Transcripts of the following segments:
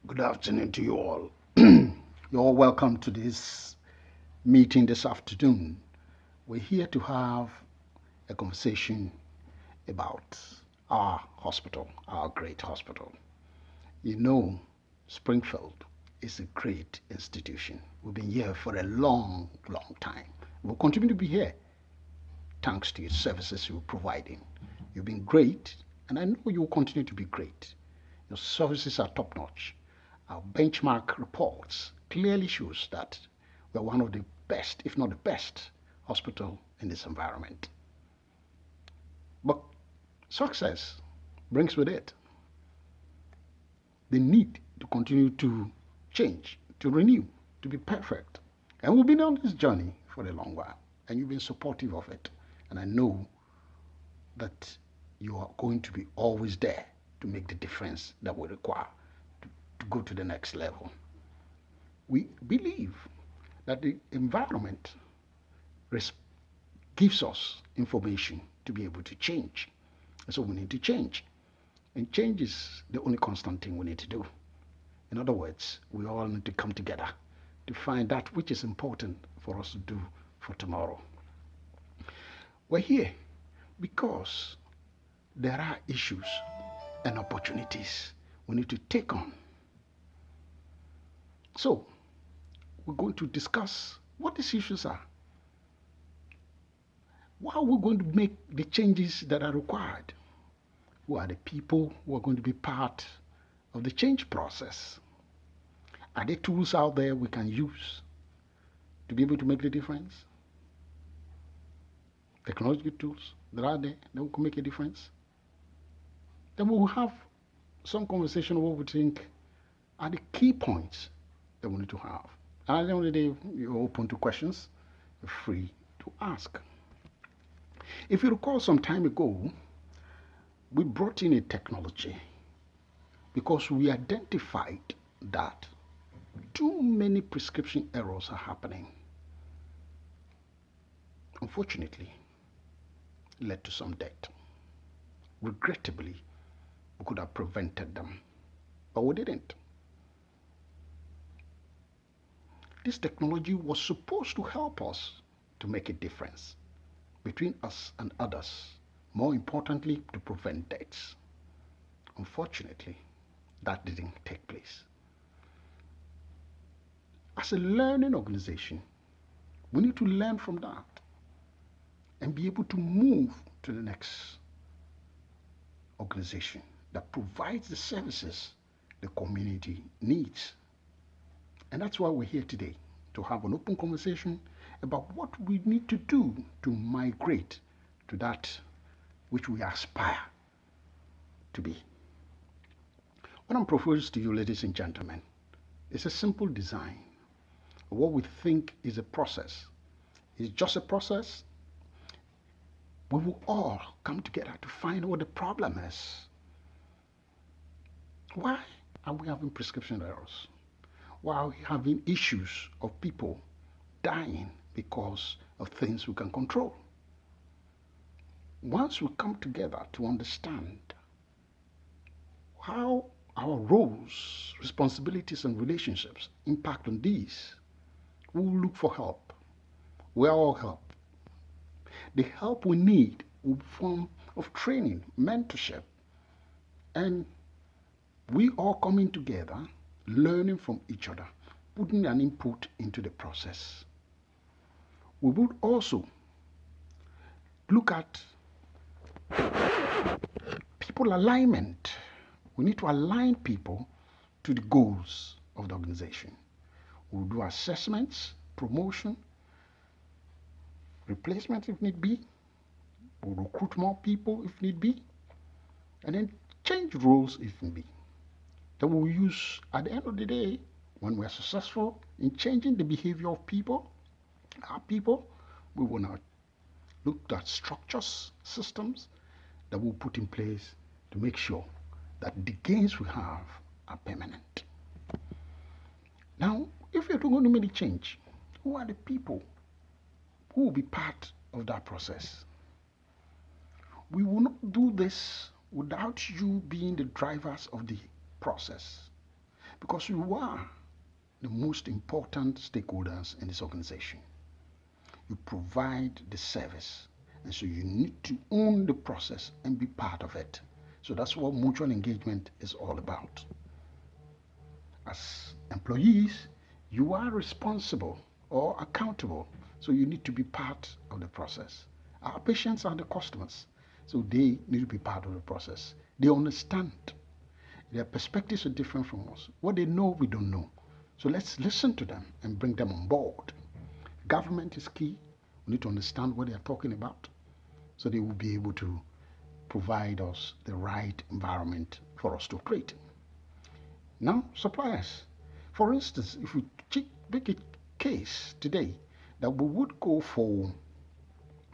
Good afternoon to you all. You're all welcome to this meeting this afternoon. We're here to have a conversation about our hospital, our great hospital. You know, Springfield is a great institution. We've been here for a long, long time. We'll continue to be here thanks to your services you're providing. You've been great, and I know you will continue to be great. Your services are top notch. Our benchmark reports clearly shows that we're one of the best, if not the best, hospital in this environment. But success brings with it the need to continue to change, to renew, to be perfect. And we've been on this journey for a long while, and you've been supportive of it. And I know that you are going to be always there to make the difference that we require to go to the next level. We believe that the environment gives us information to be able to change. And so we need to change. And change is the only constant thing we need to do. In other words, we all need to come together to find that which is important for us to do for tomorrow. We're here because there are issues and opportunities we need to take on. So, we're going to discuss what these issues are. How are we going to make the changes that are required? Who are the people who are going to be part of the change process? Are there tools out there we can use to be able to make the difference? Technological tools that are there that can make a difference? Then we will have some conversation of what we think are the key points that we need to have. And at the end of the day, you're open to questions, you're free to ask. If you recall some time ago, we brought in a technology because we identified that too many prescription errors are happening. Unfortunately, it led to some death. Regrettably, we could have prevented them, but we didn't. This technology was supposed to help us to make a difference between us and others, more importantly, to prevent deaths. Unfortunately, that didn't take place. As a learning organization, we need to learn from that and be able to move to the next organization that provides the services the community needs. And that's why we're here today, to have an open conversation about what we need to do to migrate to that which we aspire to be. What I'm proposing to you, ladies and gentlemen, is a simple design of what we think is a process. It's just a process. We will all come together to find what the problem is. Why are we having prescription errors? Why are we having issues of people dying because of things we can control? Once we come together to understand how our roles, responsibilities, and relationships impact on these, we will look for help. We are all help. The help we need will be form of training, mentorship, and we all coming together, learning from each other, putting an input into the process. We would also look at people alignment. We need to align people to the goals of the organization. We'll do assessments, promotion, replacement if need be. We'll recruit more people if need be. And then change roles if need be. Then we'll use, at the end of the day, when we're successful in changing the behavior of people, our people, we will now look at structures, systems that we'll put in place to make sure that the gains we have are permanent. Now, if you're going to make a change, who are the people who will be part of that process? We will not do this without you being the drivers of the process. because you are the most important stakeholders in this organization. You provide the service, and so you need to own the process and be part of it. So that's what mutual engagement is all about. As employees, you are responsible or accountable, so you need to be part of the process. Our patients are the customers, so they need to be part of the process. They understand. Their perspectives are different from us. What they know, we don't know. So let's listen to them and bring them on board. Government is key. We need to understand what they are talking about, so they will be able to provide us the right environment for us to operate. Now, suppliers. For instance, if we make a case today that we would go for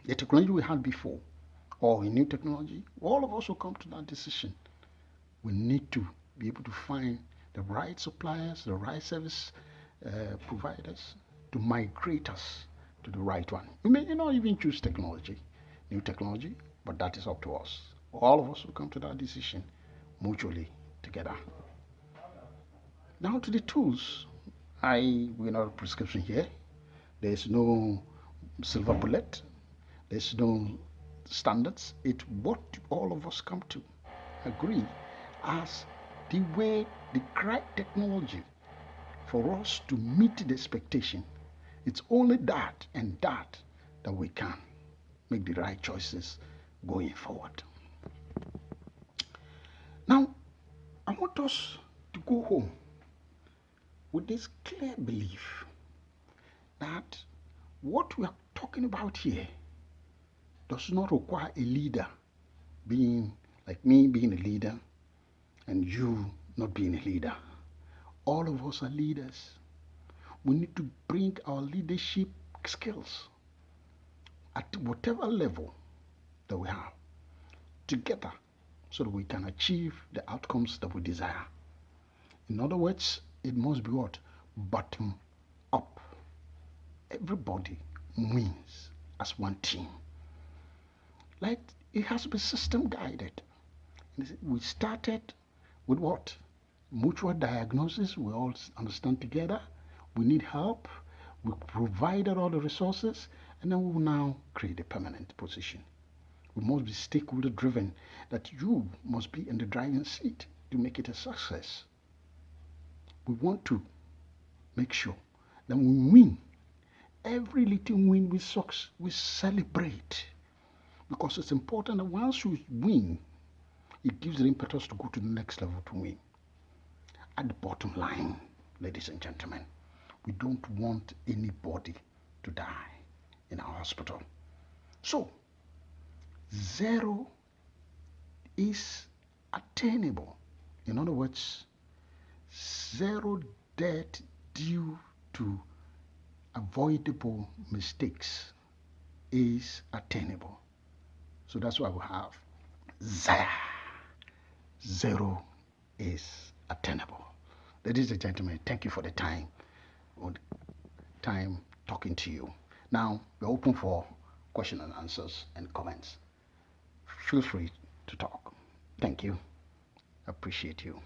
the technology we had before or a new technology, all of us will come to that decision. We need to be able to find the right suppliers, the right service providers to migrate us to the right one. We may not even choose new technology, but that is up to us. All of us will come to that decision mutually together. Now to the tools. I will not prescription here. There's no silver bullet. There's no standards. It's what all of us come to agree as the way, the correct technology for us to meet the expectation. It's only that and that we can make the right choices going forward. Now, I want us to go home with this clear belief that what we are talking about here does not require a leader being like me being a leader and you not being a leader. All of us are leaders. We need to bring our leadership skills at whatever level that we have together so that we can achieve the outcomes that we desire. In other words, it must be what? Bottom up. Everybody wins as one team. Like it has to be system guided. We started with what? Mutual diagnosis. We all understand together. We need help. We provided all the resources, and then we will now create a permanent position. We must be stakeholder driven, that you must be in the driving seat to make it a success. We want to make sure that we win. Every little win we celebrate, because it's important that once you win, it gives the impetus to go to the next level to win. At the bottom line, ladies and gentlemen, we don't want anybody to die in our hospital. So, zero is attainable. In other words, zero death due to avoidable mistakes is attainable. So that's why we have zero is attainable. Ladies and gentlemen, thank you for the time talking to you. Now we're open for question and answers and comments. Feel free to talk. Thank you. Appreciate you.